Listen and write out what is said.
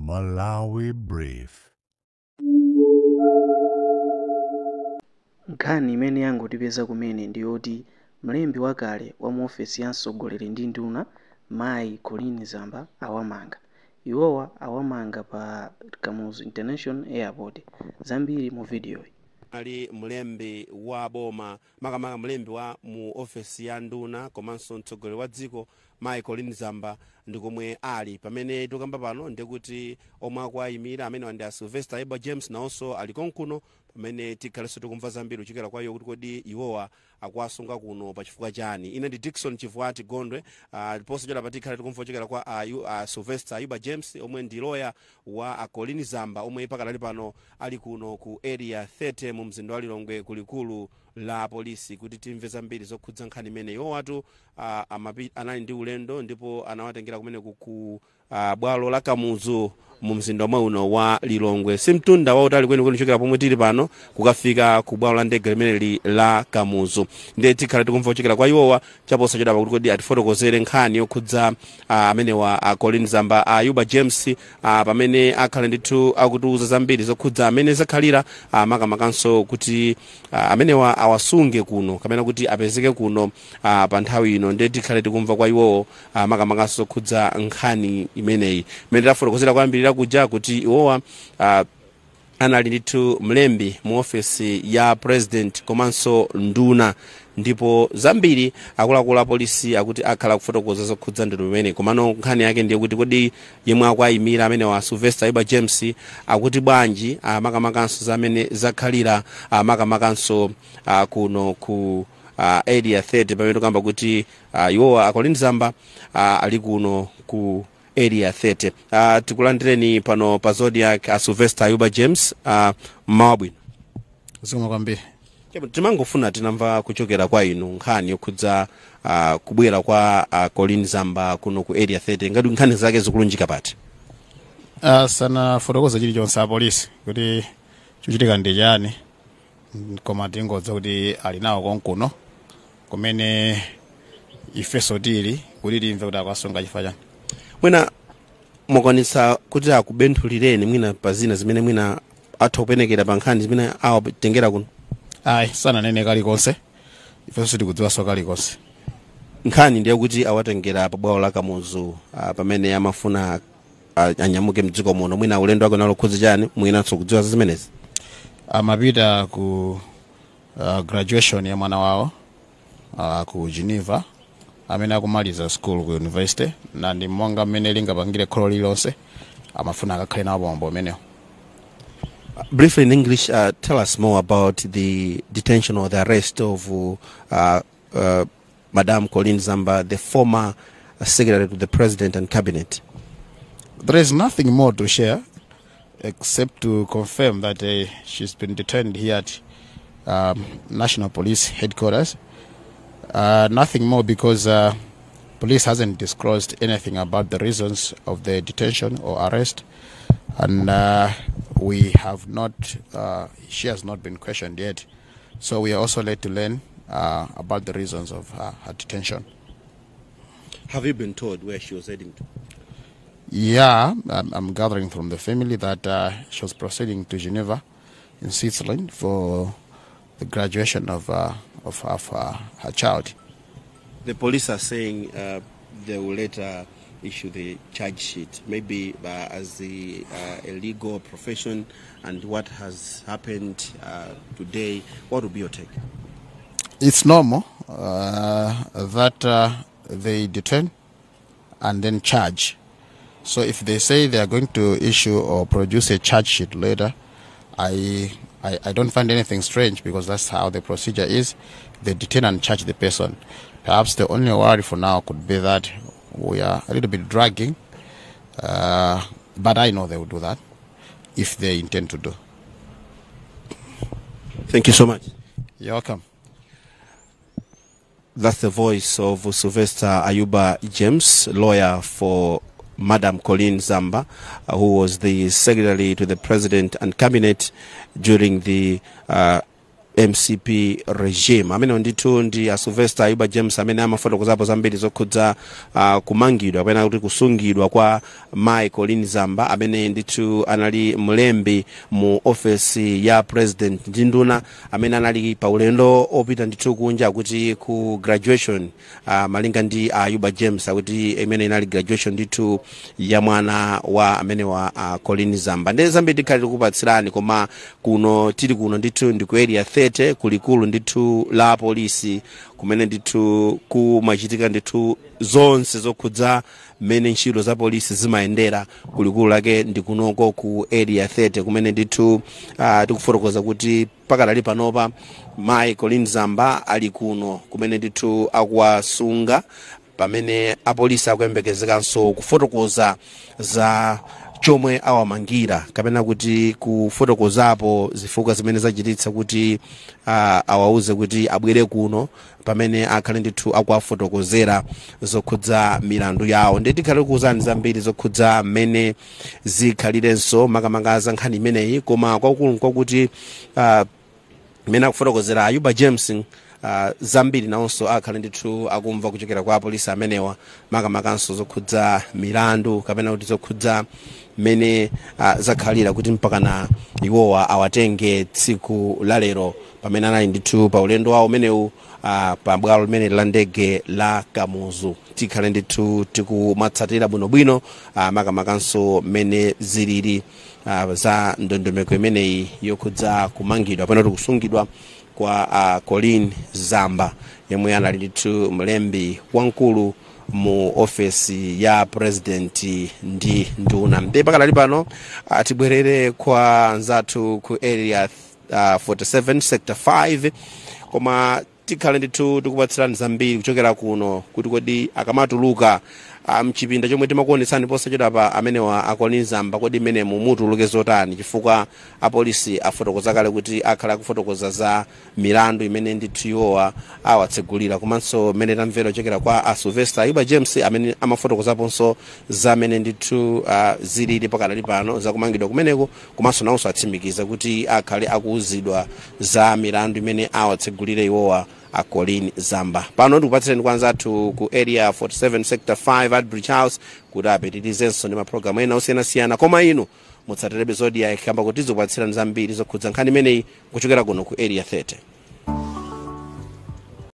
Malawi Brief. Nkhani imene yangotipeza kumene ndi yoti mlembi wakale wa mu ofesi ya mtsogoleri ndi nduna mayi Colleen Zamba awamanga. Iwowa awamanga pa Kamuzu International Airport. Zambiri mu video. Ali mlembi wa boma makamaka mlembi wa mu ofesi ya nduna komanso mtsogoleri wa dziko mayi Colleen Zamba ndikomwe ali pamene tukamba pano ndikuti omwe akuayimira amene wandi a Sylvester Ayuba James nawonso ali konkuno pamene tikhalenso tikumva zambiri kuchokera kwa iwo kuti kodi iwowa akuasunga kuno pa chifukwa chani. Ine ndi Dickson Chivwati Gondwe ndiponso chera patikhale tikumva kuchokera kwa Sylvester Ayuba James omwe ndi lawyer wa Colleen Zamba omwe pakadali pano ali kuno ku area 30 mu mzinda wa Lilongwe kulikulu la polisi kuti timve zambiri zokhudza nkhani imene iwo watu anali ndi ulendo ndipo anawatengera kumene ku bwalo la Kamuzu mu mzinda omwe uno wa Lilongwe. Simtunda wautali kweni kuchokera pomwe tili pano kukafika ku bwalo la ndege limene la Kamuzu. Ndiye tikhala tikumva kuchokera kwa iwowa chaposa chodapa kuti kodi atifotokozere nkhani yokhudza amene wa Colleen Zamba Ayuba James pamene akhale ndithu akutiuza zambiri zokhudza amene zakhalira makamakanso kuti amene wa awasunge kuno kamene kuti apezeke kuno pa nthawi ino. Ndiye tikhale tikumva kwa iwowo makamakanso zokhudza nkhani imeneyi imene tafotokozera kwambiri kuja kuti iwowa anali ndithu mlembi mu ofesi ya president komanso nduna ndipo zambiri akuluakulu a polisi akuti akhala kufotokoza zokhudza ndilo imene komano nkhani yake ndiye kuti kodi yemwe akuayimira amene wa Sylvester Ayuba James akuti bwanji makamakanso zamene zakhalira makamakanso kuno ku area 30 pamene tukamba kuti iwowa Colleen Zamba ali kuno ku area 30. Tikulandireni pano pa Zodiac Sylvester Ayuba James mawabwino. Zikomo kwambiri. Timangofuna tinamva kuchokera kwa inu nkhani yokhudza kubwera kwa Colleen Zamba kuno ku area 30 ngati nkhani zake zikulunjika pati. Sana fotokoza chili chonse a polisi kuti chuchitika ndi chani koma tingodza kuti ali nawo konkuno kumene ifeso tili kuti timve kuti akwasunga chifukwa chani. Mwina mukwanitsa kuti akubenthulireni mwina pa zina zimene mwina atha kupenekera pa nkhani zimene awatengera kuno. Ayi sana nene kalikonse ifeso tikudziwa so kalikonse. Nkhani ndiye kuti awatengera pa bwalo la Kamuzu pamene amafuna anyamuke mdziko muno mwina ulendo wake nalo khudzi chani mwinanso kudziwa zimenezi. Amapita ku graduation ya mwana wawo ku Geneva amene akumaliza school ku university na ndi monga mmene lingapangire kholo lilonse amafuna akakhale nawo bombo menewo. Briefly in English, tell us more about the detention or the arrest of Madame Colleen Zamba, the former secretary to the president and cabinet. There is nothing more to share except to confirm that she's been detained here at National Police Headquarters. Nothing more because police hasn't disclosed anything about the reasons of the detention or arrest, and we have not. She has not been questioned yet, so we are also led to learn about the reasons of her detention. Have you been told where she was heading to? Yeah, I'm gathering from the family that she was proceeding to Geneva, in Switzerland, for the graduation of her child. The police are saying they will later issue the charge sheet, maybe as a legal profession, and what has happened today. What would be your take? It's normal that they detain and then charge. So if they say they are going to issue or produce a charge sheet later, I don't find anything strange because that's how the procedure is. They detain and charge the person. Perhaps the only worry for now could be that we are a little bit dragging, but I know they will do that if they intend to do. Thank you so much. You're welcome. That's the voice of Sylvester Ayuba James, lawyer for Madam Colleen Zamba, who was the secretary to the president and cabinet during the MCP regime. Amene ndithu ndi a Sylvester Ayuba James amene amafotokozapo zambiri zokhudza kumangidwa kapena kuti kusungidwa kwa Mai Colleen Zamba amene ndithu anali mlembi mu office ya president ndi nduna amene anali pa ulendo opita ndithu kunja kuti ku graduation malinga ndi Ayuba James akuti imene inali graduation ndithu ya mwana wa amene wa Colleen Zamba. Ndi zambiri tikhali tikupatsirani koma kuno tili kuno ndithu ndi ku area 30 kulikulu ndithu la polisi kumene ndithu kumachitika ndithu zonse zokhudza mene ntchito za polisi zimayendera kulikulu lake ndi kunoko ku area 30 kumene ndithu tikufotokoza kuti pakadali panopa Mai Colleen Zamba ali kuno kumene ndithu akuwasunga pamene apolisi akuyembekezekanso kufotokoza za chomwe awamangira kapena kuti kufotokozapo zifukwa zimene zachititsa kuti awauze kuti abwere kuno pamene akhale ndithu akuwafotokozera zokhudza milandu yawo. Ndi tikhale kuuzani zambiri zokhudza mene zikhalirenso makamaka za nkhani imeneyi koma kwakulu kwakuti mene akufotokozera Ayuba James zambiri nawonso akhale ndithu akumva kuchokera kwa apolisi amenewa makamakanso zokhudza milandu kapena kuti zokhudza mene zakhalira kuti mpakana iwowa awatenge tsiku lalero pamene anali ndithu pa ulendo wawo umenewu pa bwalo limene la ndege la Kamuzu. Tikhale ndithu tikumatsatira bwinobwino makamakanso mene zilili za ndondomeko imeneyi yokhudza kumangidwa kapena kuti kusungidwa kwa Colleen Zamba yemwe anali ndithu mlembi wankulu mu office ya president ndi nduna. Ndi pakadali pano tibwerere kwa nzathu ku area 47 sector 5 koma tikhale ndithu tikupatsirani zambiri kuchokera kuno kuti kodi akamatuluka mchipinda chomwe timakuonetsani posachedwa pa amene wa Colleen Zamba kodi mene mumutuluke zotani chifukwa apolisi afotokoza kale kuti akhala akufotokoza za milandu imene ndithu iwowa awatsegulira komanso mene tamvera kuchokera kwa Sylvester Ayuba James amene amafotokozaponso za mene ndithu zilili pakadali pano za kumangidwa kumeneko komanso nawonso atsimikiza kuti akhale akuuzidwa za milandu imene awatsegulire iwowa Colleen Zamba. Pano ndikupatsireni kwanzathu ku area 47 sector 5 at Bridge House kuti apitirizenso ndi maprogramu ena osiyanasiyana koma inu mutsatire episode ya ikamba kuti tizokupatsirani zambiri zokhudza nkhani imeneyi kuchokera kuno ku area 30.